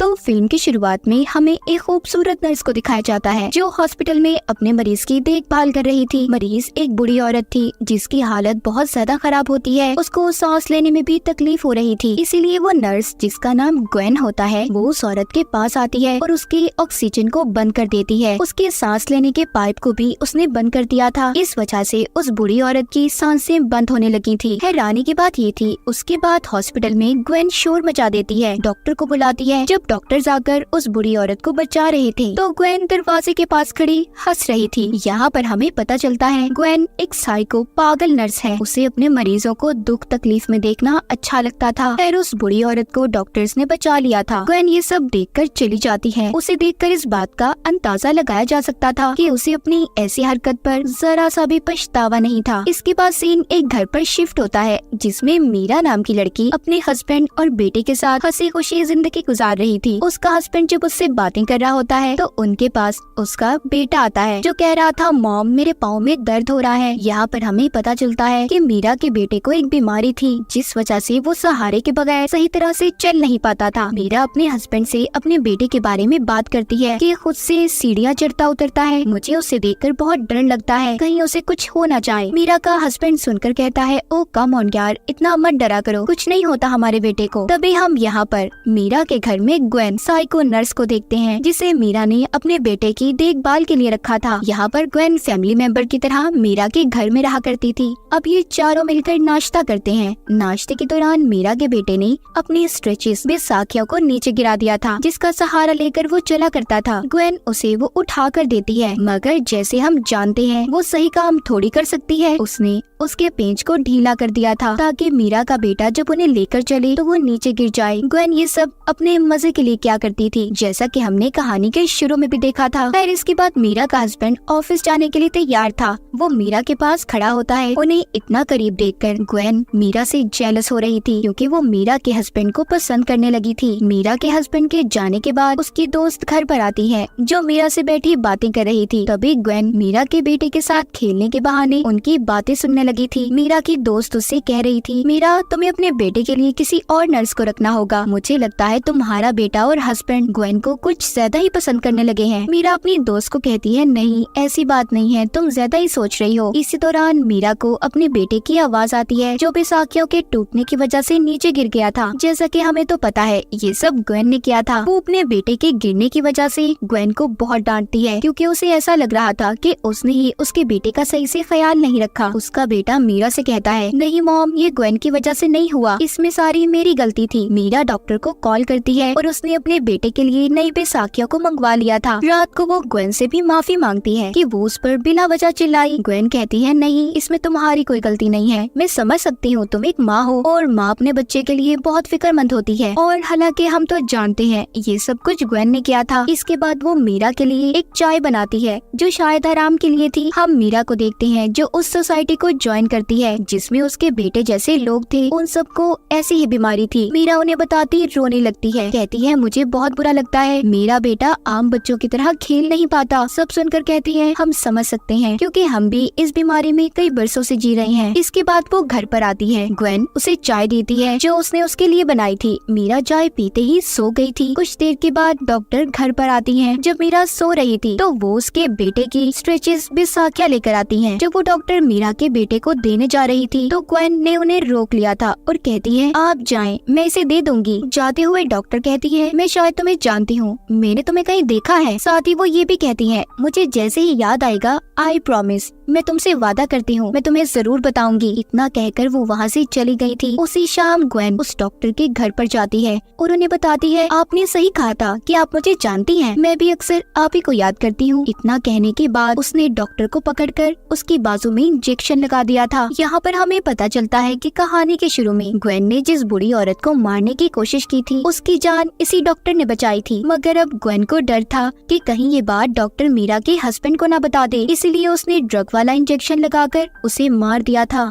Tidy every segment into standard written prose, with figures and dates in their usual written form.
तो फिल्म की शुरुआत में हमें एक खूबसूरत नर्स को दिखाया जाता है जो हॉस्पिटल में अपने मरीज की देखभाल कर रही थी। मरीज एक बूढ़ी औरत थी जिसकी हालत बहुत ज्यादा खराब होती है। उसको सांस लेने में भी तकलीफ हो रही थी, इसीलिए वो नर्स जिसका नाम ग्वेन होता है वो उस औरत के पास आती है और उसकी ऑक्सीजन को बंद कर देती है। उसके सांस लेने के पाइप को भी उसने बंद कर दिया था। इस वजह से उस बूढ़ी औरत की सांसें बंद होने लगी थी। हैरानी की बात ये थी, उसके बाद हॉस्पिटल में ग्वेन शोर मचा देती है, डॉक्टर को बुलाती है। जब डॉक्टर जाकर उस बूढ़ी औरत को बचा रहे थे तो ग्वेन दरवाजे के पास खड़ी हंस रही थी। यहाँ पर हमें पता चलता है ग्वेन एक साइको पागल नर्स है। उसे अपने मरीजों को दुख तकलीफ में देखना अच्छा लगता था। खैर उस बूढ़ी औरत को डॉक्टर्स ने बचा लिया था। ग्वेन ये सब देखकर चली जाती है। उसे देखकर इस बात का अंदाजा लगाया जा सकता था कि उसे अपनी ऐसी हरकत पर जरा सा भी पछतावा नहीं था। इसके बाद सीन एक घर पर शिफ्ट होता है जिसमें मीरा नाम की लड़की अपने हस्बैंड और बेटे के साथ हंसी खुशी जिंदगी गुजार रही थी। उसका हस्बैंड जब उससे बातें कर रहा होता है तो उनके पास उसका बेटा आता है जो कह रहा था मॉम मेरे पाँव में दर्द हो रहा है। यहाँ पर हमें पता चलता है कि मीरा के बेटे को एक बीमारी थी जिस वजह से वो सहारे के बगैर सही तरह से चल नहीं पाता था। मीरा अपने हस्बैंड से अपने बेटे के बारे में बात करती है कि खुद से सीढ़ियाँ चढ़ता उतरता है, मुझे उसे देखकर बहुत डर लगता है कहीं उसे कुछ हो ना जाए। मीरा का हस्बैंड सुनकर कहता है ओ कम ऑन यार, इतना मत डरा करो, कुछ नहीं होता हमारे बेटे को। तभी हम यहाँ पर मीरा के घर में ग्वेन साइको नर्स को देखते हैं जिसे मीरा ने अपने बेटे की देखभाल के लिए रखा था। यहाँ पर ग्वेन फैमिली मेंबर की तरह मीरा के घर में रहा करती थी। अब ये चारों मिलकर नाश्ता करते हैं। नाश्ते के दौरान मीरा के बेटे ने अपनी स्ट्रेचेस में साखियों को नीचे गिरा दिया था जिसका सहारा लेकर वो चला करता था। ग्वेन उसे वो उठा कर देती है, मगर जैसे हम जानते हैं वो सही काम थोड़ी कर सकती है। उसने उसके पेंच को ढीला कर दिया था ताकि मीरा का बेटा जब उन्हें लेकर चले तो वो नीचे गिर जाए। ग्वेन ये सब अपने मजे के लिए क्या करती थी, जैसा कि हमने कहानी के शुरू में भी देखा था। फिर इसके बाद मीरा का हस्बैंड ऑफिस जाने के लिए तैयार था। वो मीरा के पास खड़ा होता है। उन्हें इतना करीब देखकर ग्वेन मीरा से जेलस हो रही थी क्योंकि वो मीरा के हस्बैंड को पसंद करने लगी थी। मीरा के हस्बैंड के जाने के बाद उसकी दोस्त घर पर आती है जो मीरा से बैठी बातें कर रही थी। तभी ग्वेन मीरा के बेटे के साथ खेलने के बहाने उनकी बातें सुनने लगी थी। मीरा की दोस्त उससे कह रही थी मीरा तुम्हें अपने बेटे के लिए किसी और नर्स को रखना होगा, मुझे लगता है तुम्हारा बेटा और हस्बैंड ग्वेन को कुछ ज्यादा ही पसंद करने लगे हैं। मीरा अपनी दोस्त को कहती है नहीं ऐसी बात नहीं है, तुम ज्यादा ही सोच रही हो। इसी दौरान मीरा को अपने बेटे की आवाज आती है जो बैसाखियों के टूटने की वजह से नीचे गिर गया था। जैसा कि हमें तो पता है ये सब ग्वेन ने किया था। वो अपने बेटे के गिरने की वजह से ग्वेन को बहुत डांटती है क्योंकि उसे ऐसा लग रहा था कि उसने ही उसके बेटे का सही से ख्याल नहीं रखा। उसका बेटा मीरा से कहता है नहीं मॉम ये ग्वेन की वजह से नहीं हुआ, इसमें सारी मेरी गलती थी। मीरा डॉक्टर को कॉल करती है और उसने अपने बेटे के लिए नई बैसाखियों को मंगवा लिया था। रात को वो ग्वेन से भी माफी मांगती है कि वो उस पर बिना वजह चिल्लाई। ग्वेन कहती है नहीं इसमें तुम्हारी कोई गलती नहीं है, मैं समझ सकती हूँ तुम एक माँ हो और माँ अपने बच्चे के लिए बहुत फिक्रमंद होती है। और हालांकि हम तो जानते हैं ये सब कुछ ग्वेन ने किया था। इसके बाद वो मीरा के लिए एक चाय बनाती है जो शायद आराम के लिए थी। हम मीरा को देखते हैं जो उस सोसाइटी को ज्वाइन करती है जिसमें उसके बेटे जैसे लोग थे। उन सबको ऐसी ही बीमारी थी। मीरा उन्हें बताती रोने लगती है, कहती है मुझे बहुत बुरा लगता है, मेरा बेटा आम बच्चों की तरह खेल नहीं पाता। सब सुनकर कहती है हम समझ सकते हैं क्योंकि हम भी इस बीमारी में कई बरसों से जी रहे हैं। इसके बाद वो घर पर आती है। ग्वेन उसे चाय देती है जो उसने उसके लिए बनाई थी। मीरा चाय पीते ही सो गई थी। कुछ देर के बाद डॉक्टर घर पर आती हैं। जब मीरा सो रही थी तो वो उसके बेटे की स्ट्रेचेस बैसाखियां लेकर आती हैं। जब वो डॉक्टर मीरा के बेटे को देने जा रही थी तो ग्वेन ने उन्हें रोक लिया था और कहती है आप जाएं, मैं इसे दे दूंगी। जाते हुए डॉक्टर कहती है मैं शायद तुम्हें जानती हूँ, मैंने तुम्हें कहीं देखा है। साथ ही वो ये भी कहती है मुझे जैसे ही याद आएगा आई प्रॉमिस, मैं तुमसे वादा करती हूँ मैं तुम्हें जरूर बताऊंगी। इतना कहकर वो वहाँ से चली गई थी। उसी शाम ग्वेन उस डॉक्टर के घर पर जाती है और उन्हें बताती है आपने सही कहा था कि आप मुझे जानती हैं, मैं भी अक्सर आप ही को याद करती हूँ। इतना कहने के बाद उसने डॉक्टर को पकड़कर उसकी बाजू में इंजेक्शन लगा दिया था। यहाँ पर हमें पता चलता है कि कहानी के शुरू में ग्वेन ने जिस बूढ़ी औरत को मारने की कोशिश की थी उसकी जान इसी डॉक्टर ने बचाई थी। मगर अब ग्वेन को डर था कि कहीं ये बात डॉक्टर मीरा के हस्बैंड को न बता दे, इसलिए उसने ड्रग वाला इंजेक्शन लगाकर उसे मार दिया था।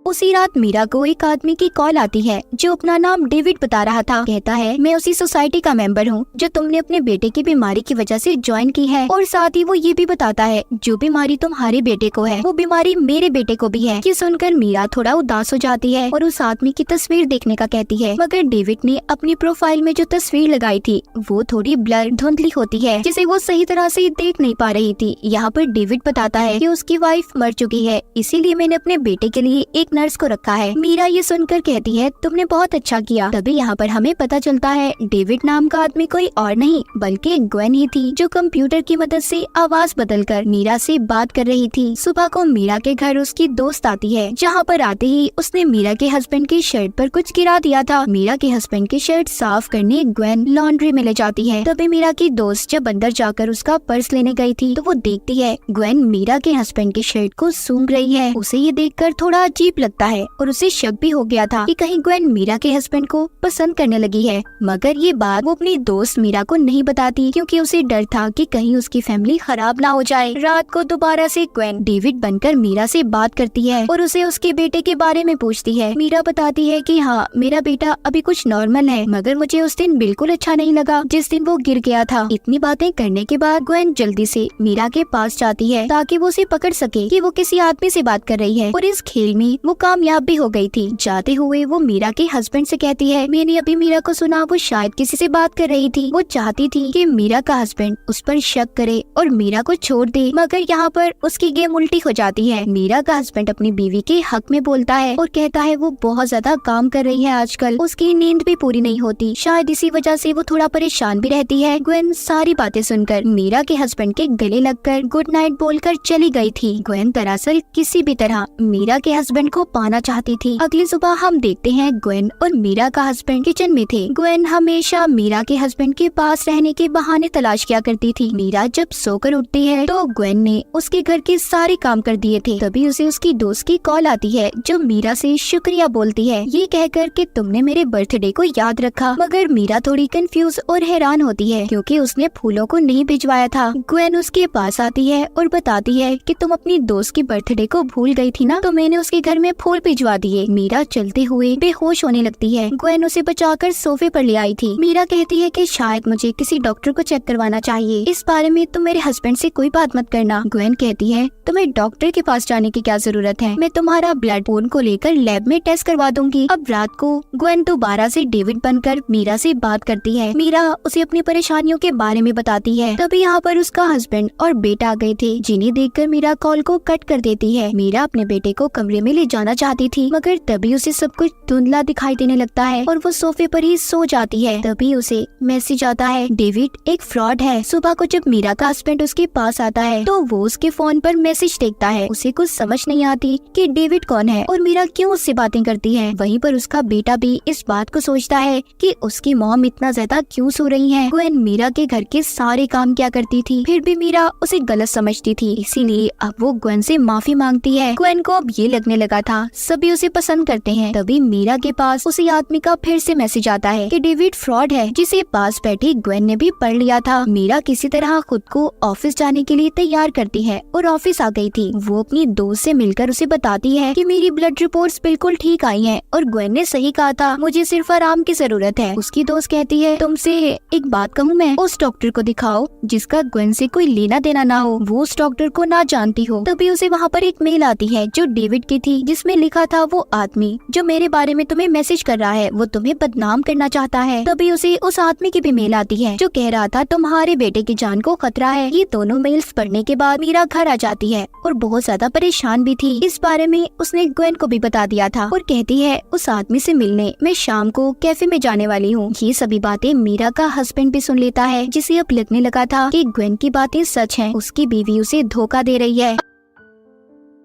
उसी रात मीरा को एक आदमी की कॉल आती है जो अपना नाम डेविड बता रहा था। कहता है, मैं उसी सोसाइटी का मेंबर हूँ जो तुमने अपने बेटे की बीमारी की वजह से ज्वाइन की है, और साथ ही वो ये भी बताता है जो बीमारी तुम्हारे बेटे को है वो बीमारी मेरे बेटे को भी है। ये सुनकर मीरा थोड़ा उदास हो जाती है और उस आदमी की तस्वीर देखने का कहती है, मगर डेविड ने अपनी प्रोफाइल में जो तस्वीर लगाई थी वो थोड़ी ब्लर धुंधली होती है जिसे वो सही तरह से देख नहीं पा रही थी। यहाँ पर डेविड बताता है कि उसकी वाइफ मर चुकी है, इसीलिए मैंने अपने बेटे के लिए एक नर्स को रखा है। मीरा ये सुनकर कहती है, तुमने बहुत अच्छा किया। तभी यहाँ पर हमें पता चलता है डेविड नाम का आदमी कोई और नहीं बल्कि ग्वेन ही थी जो कंप्यूटर की मदद से आवाज बदलकर मीरा से बात कर रही थी। सुबह को मीरा के घर उसकी दोस्त आती है, जहाँ पर आते ही उसने मीरा के हस्बैंड की शर्ट पर कुछ गिरा दिया था। मीरा के हस्बैंड की शर्ट साफ करने ग्वेन लॉन्ड्री में ले जाती है। तभी मीरा की दोस्त जब अंदर जाकर उसका पर्स लेने गई थी तो वो देखती है ग्वेन मीरा के हस्बैंड की शर्ट को सूंघ रही है। उसे ये देखकर थोड़ा अजीब लगता है और उसे शक भी हो गया था कि कहीं ग्वेन मीरा के हस्बैंड को पसंद करने लगी है, मगर ये बात वो अपनी दोस्त मीरा को नहीं बताती क्योंकि उसे डर था कि कहीं उसकी फैमिली खराब ना हो जाए। रात को दोबारा से ग्वेन डेविड बनकर मीरा से बात करती है और उसे उसके बेटे के बारे में पूछती है। मीरा बताती है कि हाँ, मेरा बेटा अभी कुछ नॉर्मल है, मगर मुझे उस दिन बिल्कुल अच्छा नहीं लगा जिस दिन वो गिर गया था। इतनी बातें करने के बाद ग्वेन जल्दी से मीरा के पास जाती है ताकि वो उसे पकड़ सके कि वो किसी आदमी से बात कर रही है, और इस खेल में वो कामयाब भी हो गई थी। जाते हुए वो मीरा के हस्बैंड से कहती है, मैंने अभी मीरा को सुना वो शायद किसी से बात कर रही थी। वो चाहती थी कि मीरा का हस्बैंड उस पर शक करे और मीरा को छोड़ दे, मगर यहाँ पर उसकी गेम उल्टी हो जाती है। मीरा का हस्बैंड अपनी बीवी के हक में बोलता है और कहता है वो बहुत ज्यादा काम कर रही है आजकल, उसकी नींद भी पूरी नहीं होती, शायद इसी वजह से वो थोड़ा परेशान भी रहती है। ग्वेन सारी बातें सुनकर मीरा के हस्बैंड के गले लगकर गुड नाइट बोलकर चली गई थी। ग्वेन दरअसल किसी भी तरह मीरा के हस्बैंड को पाना चाहती थी। अगली सुबह हम देखते हैं ग्वेन और मीरा का हस्बैंड किचन में थे। ग्वेन हमेशा मीरा के हस्बैंड के पास रहने के बहाने तलाश किया करती थी। मीरा जब सोकर उठती है तो ग्वेन ने उसके घर के सारे काम कर दिए थे। तभी उसे उसकी दोस्त की कॉल आती है जो मीरा से शुक्रिया बोलती है, ये कहकर कि तुमने मेरे बर्थडे को याद रखा। मगर मीरा थोड़ी कंफ्यूज और हैरान होती है क्योंकि उसने फूलों को नहीं भिजवाया था। ग्वेन उसके पास आती है और बताती है कि तुम अपनी दोस्त की बर्थडे को भूल गई थी ना, तो मैंने उसके घर में फूल भिजवा दिए। मीरा चलते हुए बेहोश होने लगती है। ग्वेन उसे बचाकर सोफे पर ले आई थी। मीरा कहती है कि शायद मुझे किसी डॉक्टर को चेक करवाना चाहिए, इस बारे में तुम मेरे हस्बैंड से कोई बात मत करना। ग्वेन कहती है, तुम्हें डॉक्टर के पास जाने की क्या जरूरत है, मैं तुम्हारा ब्लड खून को लेकर लैब में टेस्ट करवा दूंगी। अब रात को ग्वेन दोबारा से डेविड बनकर मीरा से बात करती है। मीरा उसे अपनी परेशानियों के बारे में बताती है। तभी यहाँ पर उसका हस्बैंड और बेटा आ गए थे, जिन्हें देखकर मीरा कॉल को कट कर देती है। मीरा अपने बेटे को कमरे में ले जाना चाहती थी, मगर तभी उसे सब कुछ धुंधला दिखाई देने लगता है और वो सोफे पर ही सो जाती है। तभी उसे मैसेज आता है, डेविड एक फ्रॉड है। सुबह को जब मीरा का हस्बैंड उसके पास आता है तो वो उसके फोन पर मैसेज देखता है। उसे कुछ समझ नहीं आती कि डेविड कौन है और मीरा क्यों उससे बातें करती है। वहीं पर उसका बेटा भी इस बात को सोचता है कि उसकी मॉम इतना ज्यादा क्यों सो रही है। ग्वेन मीरा के घर के सारे काम क्या करती थी, फिर भी मीरा उसे गलत समझती थी, इसीलिए अब वो ग्वेन से माफी मांगती है। ग्वेन को अब ये लगने लगा था सभी उसे पसंद करते हैं। तभी मीरा के पास उसी आदमी का फिर से मैसेज आता है कि डेविड फ्रॉड है, जिसे पास बैठी ग्वेन ने भी पढ़ लिया था। मीरा किसी तरह खुद को ऑफिस जाने के लिए तैयार करती है और ऑफिस आ गई थी। वो अपनी दोस्त से मिलकर उसे बताती है कि मेरी ब्लड रिपोर्ट्स बिल्कुल ठीक आई हैं और ग्वेन ने सही कहा था, मुझे सिर्फ आराम की जरूरत है। उसकी दोस्त कहती है, तुमसे एक बात कहूँ मैं, उस डॉक्टर को दिखाओ जिसका ग्वेन से कोई लेना देना ना हो, वो उस डॉक्टर को ना जानती हो। तभी उसे वहाँ पर एक मेल आती है जो डेविड की थी, जिसमें लिखा था, वो आदमी जो मेरे बारे में तुम्हें मैसेज कर रहा है वो तुम्हें बदनाम करना चाहता है। तभी उसे उस आदमी की भी मेल आती है जो कह रहा था तुम्हारे बेटे की जान को खतरा है। ये दोनों मेल्स पढ़ने के बाद मीरा घर आ जाती है और बहुत ज्यादा परेशान भी थी। इस बारे में उसने ग्वेन को भी बता दिया था और कहती है, उस आदमी से मिलने मैं शाम को कैफे में जाने वाली हूँ। ये सभी बातें मीरा का हस्बैंड भी सुन लेता है, जिसे अब लगने लगा था कि ग्वेन की बातें सच हैं, उसकी बीवी उसे धोखा दे रही है।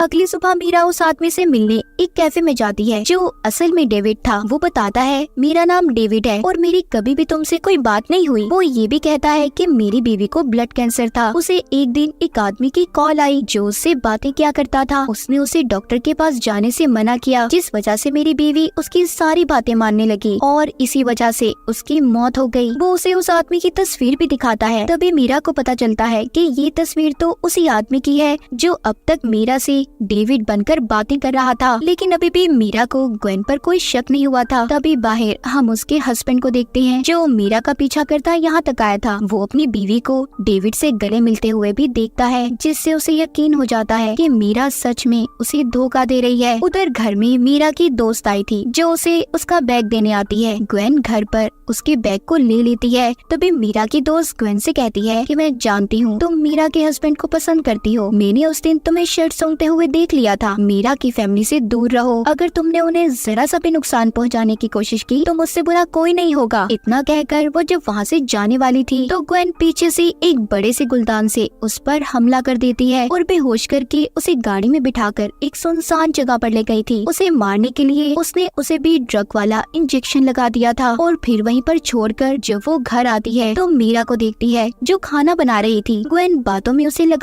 अगली सुबह मीरा उस आदमी से मिलने एक कैफे में जाती है जो असल में डेविड था। वो बताता है, मेरा नाम डेविड है और मेरी कभी भी तुमसे कोई बात नहीं हुई। वो ये भी कहता है कि मेरी बीवी को ब्लड कैंसर था। उसे एक दिन एक आदमी की कॉल आई जो उससे बातें किया करता था। उसने उसे डॉक्टर के पास जाने से मना किया, जिस वजह से मेरी बीवी उसकी सारी बातें मानने लगी और इसी वजह से उसकी मौत हो गई। वो उसे उस आदमी की तस्वीर भी दिखाता है। तभी मीरा को पता चलता है कि ये तस्वीर तो उसी आदमी की है जो अब तक मीरा से डेविड बनकर बातें कर रहा था, लेकिन अभी भी मीरा को ग्वेन पर कोई शक नहीं हुआ था। तभी बाहर हम उसके हस्बैंड को देखते हैं जो मीरा का पीछा करता यहाँ तक आया था। वो अपनी बीवी को डेविड से गले मिलते हुए भी देखता है, जिससे उसे यकीन हो जाता है कि मीरा सच में उसे धोखा दे रही है। उधर घर में मीरा की दोस्त आई थी जो उसे उसका बैग देने आती है। ग्वेन घर पर उसके बैग को ले लेती है। तभी मीरा की दोस्त ग्वेन से कहती है कि मैं जानती हूँ तुम मीरा के हस्बैंड को पसंद करती हो। मैंने उस दिन तुम्हें शर्ट सूंघते हुए देख लिया था। मीरा की फैमिली से दूर रहो। अगर तुमने उन्हें जरा सा भी नुकसान पहुँचाने की कोशिश की तो मुझसे बुरा कोई नहीं होगा। इतना कहकर वो जब वहाँ से जाने वाली थी तो ग्वेन पीछे से एक बड़े से गुलदान से उस पर हमला कर देती है और बेहोश करके उसे गाड़ी में बिठाकर एक सुनसान जगह पर ले गई थी। उसे मारने के लिए उसने उसे भी ड्रग वाला इंजेक्शन लगा दिया था और फिर वहीं पर छोड़कर जब वो घर आती है तो मीरा को देखती है जो खाना बना रही थी। ग्वेन बातों में उसे लगा